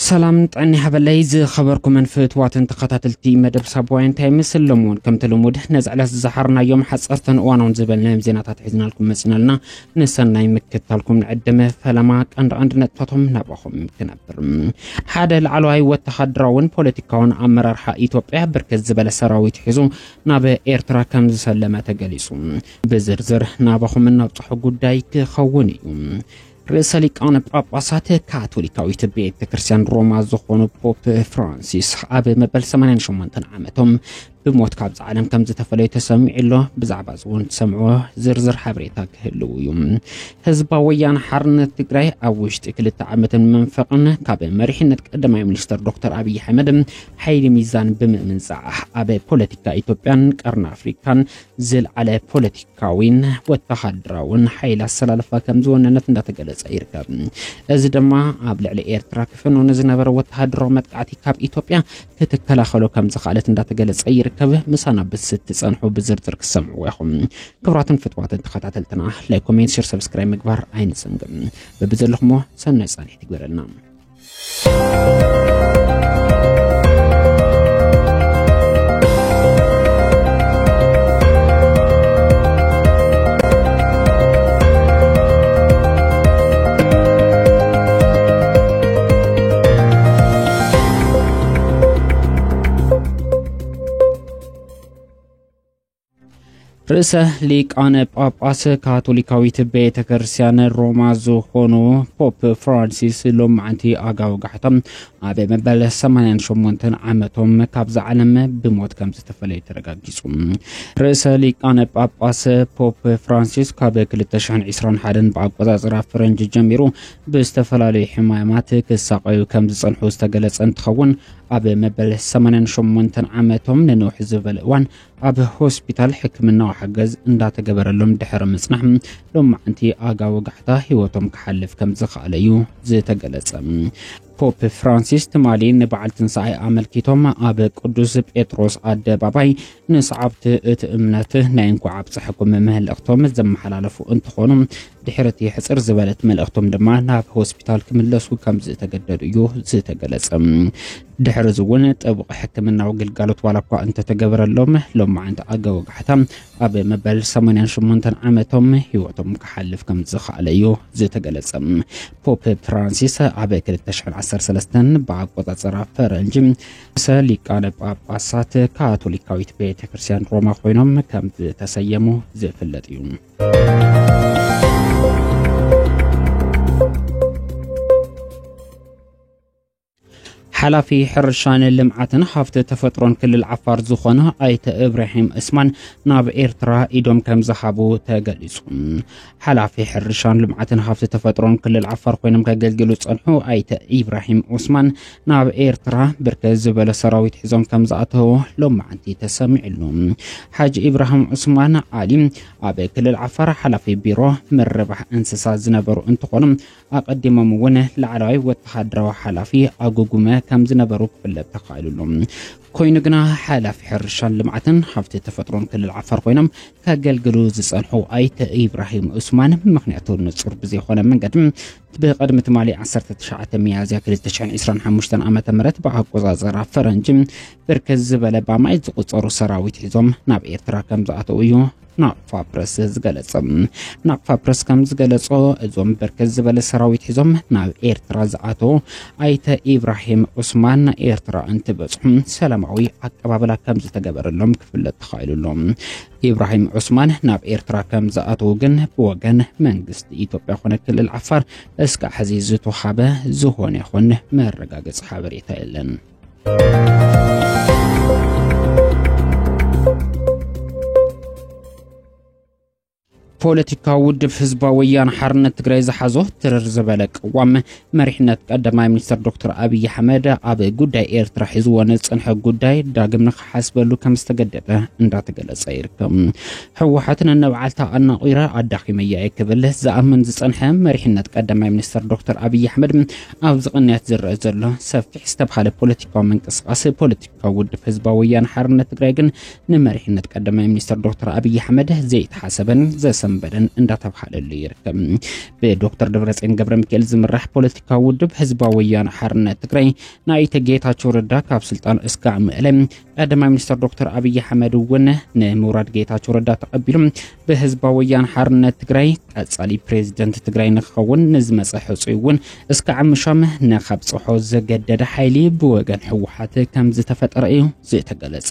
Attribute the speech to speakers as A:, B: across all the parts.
A: سلام طعني حبلي زي خبركم من فتوات تقاتلتي مدب سابوين تايم سلمون كم تلمود نزعل زحرنا يوم حصرتن وانا نزبلنا مزينات حزنا لكم مسنالنا نسنا يمكتالكم نقدم فلما عند نتاتهم نباهم كنبر حدا العلوي والتخدراون بوليتيكاون امرار حق ايتوبيا بركز زبل سراويت حزو ناب ايرترا كم سلمه تجلسو بزرزر ناباهم نبطحو قداي كخوني رئيس ليقان باباسات كاثوليكاويت بيت كريستيان روما زخون بوب فرانسيس اب مبل 88 عامتهم بموت كابز عالم كم زتفلي تسمع له بزعبا زون تسمعوه زرزر حبريتا كهلو يوم حزباويان حرن تግራይ ኣብ ውሽጢ ክልተ ዓመት መንፈቅን ካብ መሪሕነት ቀዳማይ ሚኒስትር ዶክተር አብይ አህመድ ሓይሊ ሚዛን ብምምንጻዕ ኣብ ፖለቲካ ኢትዮጵያን ቀርና አፍሪካን ዝልዓለ ፖለቲካዊን ወተሃድራውን ሓይሊ አሰላለፋ ከም ዝወነነት እንዳተገለጸ ይርከብ እዚ ድማ ኣብ ልዕሊ ኤርትራ ክፍኖን ዝነበረ ወተሃድራዊ መጥቃዕቲ ካብ ኢትዮጵያ ክትከላኸሎ ከም ዝኻለት እንዳተገለጸ ይርከብ مسانا بست تصنحوا بزرزر كسمعوا ياخم كبراتن فتوات تخاتلتنا لايك كومنت شير سبسكرايب مغبار عين سنغم ببزلخمو سنة صانح تقبرلنا رئيس ليقان باباس كاثوليكاويت بيت كريستيان روما زخونو بوب فرانسيس لوم عنتي اغاو غحتم ابي مبل 88 عامتهم كابز عالم بموت كم تفلي ترغاغيصو رئيس ليقان باباس بوب فرانسيس كاب 2021 بعقوزا فرنج جميرو باستفلالي حمايمات كساقيو كم تصنحو استغلص انتخون ابي مبل 88 عامتهم ننوح زبلوان اب هوسبيتال حكمنا وحجز اندات جبرلهم دحر مصنح لهم انتي اغاو غحتا هيوتهم كحلف كم زخاليو زي تجلص بوب فرانسيس تمالين بعد تنصاي عمل كيتوم اب قدوس بيتروس ادباباي نصعبت اتمنته ناينكو عبص حكم مهلختهم زم حلالفو انتخونم دحرتي حصر زبلت ملختهم دما ناب هوسبيتال كملسو كم زي تجدديو زي تجلص دحر زون طبق حكمنا وغلغالوت والاكو انت تجبرلهم لهم عند اغاو غحتا اب مبل 88 عامتهم هيوتهم كحلف كم زخاليو زي تجلص بوب فرانسيس اب 2013 بعقوزا فرنجم سليقان باباسات كاثوليكاويت بيت كريستيان روما خوينهم كم تسيمو زفلطيو حلافي حرشان اللمعاتن حافت تفطرون كل العفار زخونه ايت ابراهيم اسمان ناب ايرترا ايدوم كم زحابو تغليصون حلافي حرشان لمعاتن حافت تفطرون كل العفار خوينم كغلغلو صنحو ايت ابراهيم عثمان ناب ايرترا بركز بلا سراويت حزوم كم زاتو لمعانتي تسمعلهم حاج ابراهيم عثمان عالم اب كل العفار حلافي بيرو مربح انسسا زنبرو انتقونم اقدمم ونه لعراي وتحدروا حلافي اغوغما كم زنبرو كفلت تقايلهم كوينغنا حالف حرشان لمعتن حفت تفطرون كل العفر خوينم كاغلغلو زصنحو ايت ابراهيم عثمان مخنياتو نصر بزي خونا منقدم بقدمه مالي 19 ميازيا 2025 عام مرت بعقوزا فرنجم بركز بلا باماي زقصرو سراويت حزوم ناب ايرترا كم زاتويو ناقفا برس زغلصم ناقفا برس كم زغلصو ازوم بركز بلا سراويت حزوم ناب ايرترا زاتو ايت ابراهيم عثمان ايرترا انت بصحم سلاماوي اقبابلا كم زتغبرلهم كفلت تخايللهم ابراهيم عثمان ناب ايرترا كم زاتو جن بوغن منغست ايتوبيا خونه كل العفار اسكا حزيزتو حبه زهون يخون مرغاغص حبريتا يلن بوليتيكا ودف حزباويان حرنت تግራይ زحازو ترر زبلق وام مريحنت قدماي منستر دكتور ابي احمد اب ጉዳይ ኤርትራ ሒዝወን ጽንሐ ጉዳይ ዳግም ንخحاسبሉ ከም ዝተገደደ እንዳተገለጸ ይርከብ ህወሓትን ነብዓልታ አናቂራ አዳኺመያ ይክብል ዘአምን ዝጽንሐ مريحنت قدماي منستر دكتور ابي احمد ኣብ ዝቕንያት ዝረአ ዘሎ ሰፊሕ ዝተብሃለ ፖለቲካዊ መንቀሳቐሲ ፖለቲካ ودف حزباويان حرنت تግራይ ግን ንመሪሕነት قدماي منستر دكتور ابي احمد ዘይተሓሰበን ዘሰ ሰንበደን እንዳተባሃለሉ ይርከብ በዶክተር ደብረጽዮን ገብረሚካኤል ዝምራሕ ፖለቲካዊ ውድብ ህዝባዊ ወያነ ሓርነት ትግራይ ናይተ ጌታቸው ረዳ ካብ ስልጣን እስከ ምዕለም ቀዳማይ ሚኒስትር ዶክተር አብይ አህመድ ወነ ንሙራድ ጌታቸው ረዳ ተቀቢሎም በህዝባዊ ወያነ ሓርነት ትግራይ ቀጻሊ ፕሬዝዳንት ትግራይ ንኸውን ንዝመጽእ ሕጹይውን እስከ ዓምሻም ንኸብጽሖ ዘገደደ ሓይሊ ብወገን ህወሓት ከም ዝተፈጠረ እዩ ዝተገለጸ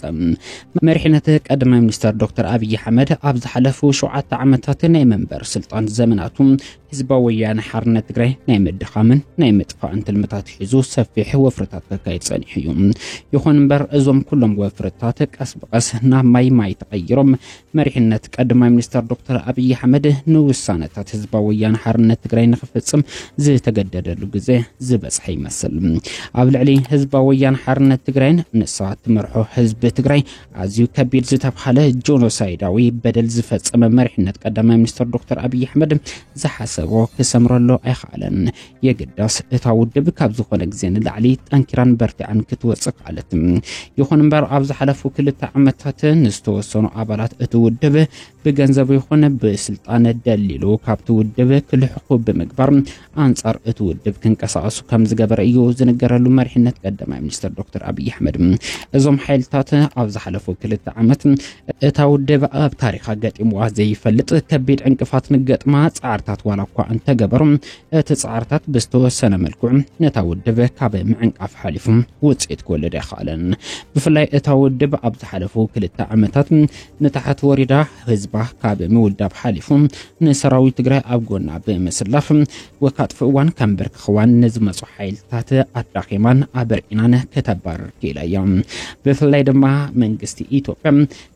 A: መሪሕነት ቀዳማይ ሚኒስትር ዶክተር አብይ አህመድ ኣብ ዝሓለፉ 7 ዓመታት ናይ መንበር ስልጣን ዘመናቱ ህዝባዊ ወያነ ሓርነት ትግራይ ናይ ምድኻምን ናይ ምጥፋእን ትልምታት ሒዙ ሰፊሕ ወፍረታት ከካይድ ጸኒሑ እዩ ይኹን እምበር እዞም ኩሎም ወፍረታት ቀስ በቀስ ናብ ማይ ተቀይሮም መሪሕነት ቀዳማይ ሚኒስትር ዶክተር አብይ አህመድ ንውሳነታት ህዝባዊ ወያነ ሓርነት ትግራይ ንኽፍጽም ዝተገደደሉ ግዜ ዝበጽሐ ይመስል ኣብ ልዕሊ ህዝባዊ ወያነ ሓርነት ትግራይ ንሳት መርሖ ህዝቢ ትግራይ ኣዝዩ ከቢድ ዝተባሃለ ጆኖሳይዳዊ በደል ዝፈጸመ መሪሕነት ቀዳማይ ሚኒስትር ዶክተር አብይ አህመድ ዝሓሰቦ ክሰምረሎ ኣይኻለን የግዳስ እታ ውድብ ካብ ዝኾነ ግዜ ንላዕሊ ጠንኪራን በርቲዓን ክትወጽእ ቃለት ይኹን እምበር ኣብ ዝሓለፉ 2 ዓመታት ንዝተወሰኑ ኣባላት እቲ ውድብ ብገንዘብ ይኹን ብስልጣን ደሊሉ ካብቲ ውድብ ክልሕቁ ብምግባር አንጻር እቲ ውድብ ክንቀሳቀሱ ከም ዝገበረ እዩ ዝነገረሉ መሪሕነት ቀዳማይ ሚኒስትር ዶክተር አብይ አህመድ እዞም ሓይልታት ኣብ ዝሓለፉ 2 ዓመት እታ ውድብ ኣብ ታሪኻ ገጢምዋ ዘይፈልጥ ከቢድ ዕንቅፋት ንገጥማ ጻዕርታት ዋላ እኳ እንተገበሩ እቲ ጻዕርታት ብዝተወሰነ መልክዕ ነታ ውድብ ካብ ምዕንቃፍ ሓሊፉ ውጽኢት ክወልድ ይኽእልን ብፍላይ እታ ውድብ ኣብ ዝሓለፉ 2 ዓመታት ንታሕት ወሪዳ ህዝባ ካብ ምውዳብ ሓሊፉ ንሰራዊት ትግራይ ኣብ ጎና ብምስላፍ ወካጥፍ እዋን ከምበር ክኽዋን ንዝመጹ ሓይልታት ኣዳኺማን ኣበርኢናን ከተባረር ክኢላ ብፍላይ ድማ መንግስቲ ኢትዮጵያ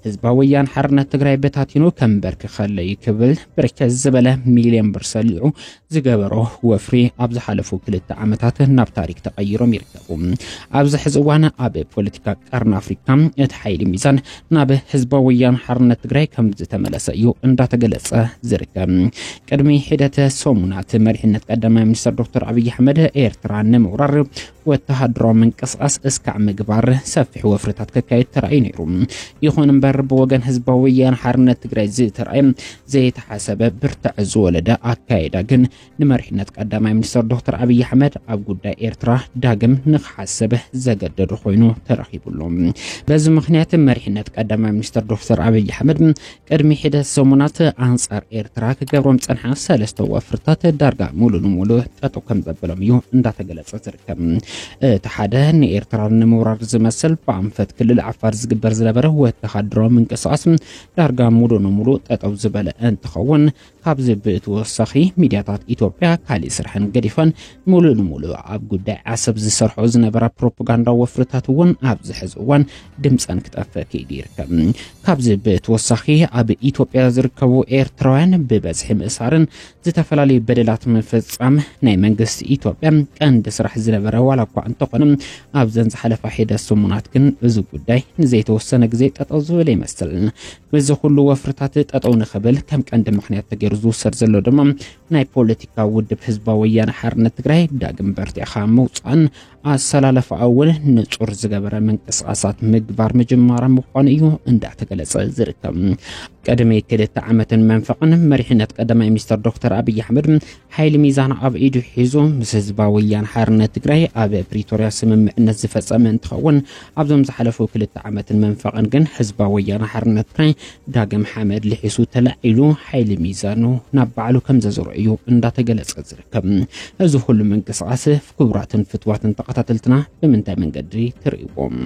A: ህዝባዊ ወያነ ሓርነት ትግራይ በታቲኑ ከምበር ክኸለይ ክብል ብርክት ዝበለ ሚልዮን ብር ሰሊዑ ዝገበሮ ወፍሪ ኣብ ዝሓለፉ 2 ዓመታት ናብ ታሪክ ተቀይሮም ይርከቡ ኣብዚ ሕዚ እዋን ኣብ ፖለቲካ ቀርኒ ኣፍሪካ እቲ ሓይሊ ሚዛን ናብ ህዝባዊ ወያነ ሓርነት ትግራይ ከም ዝተመለሰ እዩ እንዳተገለጸ ዝርከብ ቅድሚ ሂደት ሰሙናት መሪሕነት ቀዳማይ ሚኒስትር ዶክተር አብይ አህመድ ኤርትራ ንምውራር ወተሃድራዊ ምንቅስቃስ እስከ ምግባር ሰፊሕ ወፍረታት ከካይድ ተራእዩ ነይሩ ይኹን እምበር ብወገን ህዝባዊ ወያነ ሓርነት ትግራይ ዝተራእየ ዘይተሓሰበ ብርትዕ ዝወለደ ኣካይዳ ግን ንመሪሕነት ቀዳማይ ሚኒስትር ዶክተር አብይ አህመድ ኣብ ጉዳይ ኤርትራ ዳግም ንኽሓስብ ዘገደዱ ኮይኑ ተረኺቡሉ በዚ ምኽንያት መሪሕነት ቀዳማይ ሚኒስትር ዶክተር አብይ አህመድ ቅድሚ ሂደት ሰሙናት አንጻር ኤርትራ ክገብሮም ጸንሐ 3 ወፍረታት ዳርጋ ሙሉ ጠጠው ከም ዘበሎም እዩ እንዳተገለጸ ዝርከብ ተሓደ ንኤርትራ ንምውራር ዝመስል በአንፈት ክልል ዓፋር ዝግበር ዝነበረ ወተሃድራዊ ምንቅስቃስ ዳርጋ ሙሉ ጠጠው ዝበለ እንትኸውን ካብዚ ብተወሳኺ ሚድያታት ኢትዮጵያ ካሊእ ስራሕን ገዲፈን ሙሉ ኣብ ጉዳይ ዓሰብ ዝሰርሖ ዝነበረ ፕሮፓጋንዳ ወፍረታት እውን ኣብ ዝሕዝ እዋን ድምፀን ክጠፍእ ከይዱ ይርከብ ካብዚ ብተወሳኺ ኣብ ኢትዮጵያ ዝርከቡ ኤርትራውያን ብበዝሒ ምእሳርን ዝተፈላለዩ በደላት ምፍጻም ናይ መንግስቲ ኢትዮጵያ ቀንዲ ስራሕ ዝነበረ ዋላ እኳ እንተኾነ ኣብ ዝሓለፈ ሂደት ሰሙናት ግን እዚ ጉዳይ ንዘይተወሰነ ግዜ ጠጠው ዝበለ ይመስል በዚ ሁሉ ወፍረታት ጠጠው ንኽብል ከም ቀንዲ ምኽንያት ተገይሩ ዝውሰድ ዘሎ ድማ ናይ ፖለቲካ ውድብ ህዝባዊ ወያነ ሓርነት ትግራይ ዳግም በርቲዕኻ ምውፃእን ኣሰላለፈ እውን ንጹር ዝገበረ ምንቅስቃሳት ምግባር ምጅማር ምዃኑ እዩ እንዳተገለጸ ዝርከብ ቀደም 2 ዓመትን መንፈቕን መሪሕነት ቀዳማይ ሚኒስትር ዶክተር አብይ አህመድ ሓይሊ ሚዛን ኣብ ኢዱ ሒዙ ምስ ህዝባዊ ወያነ ሓርነት ትግራይ ኣብ ፕሪቶሪያ ስምምዕነት ዝፈጸመ እንትኸውን ኣብዞም ዝሓለፉ 2 ዓመትን መንፈቕን ግን ህዝባዊ ወያነ ሓርነት ትግራይ ዳግም ሓመድ ልሒሱ ተላዒሉ ሓይሊ ሚዛኑ ናብ ባዕሉ ከም ዘዝርኡ እዩ እንዳተገለጸ ዝርከብ እዚ ሁሉ ምንቅስቃስ ክቡራትን ፍትዋትን ተኸታተልትና ብምንታይ መንገዲ ትርእይዎም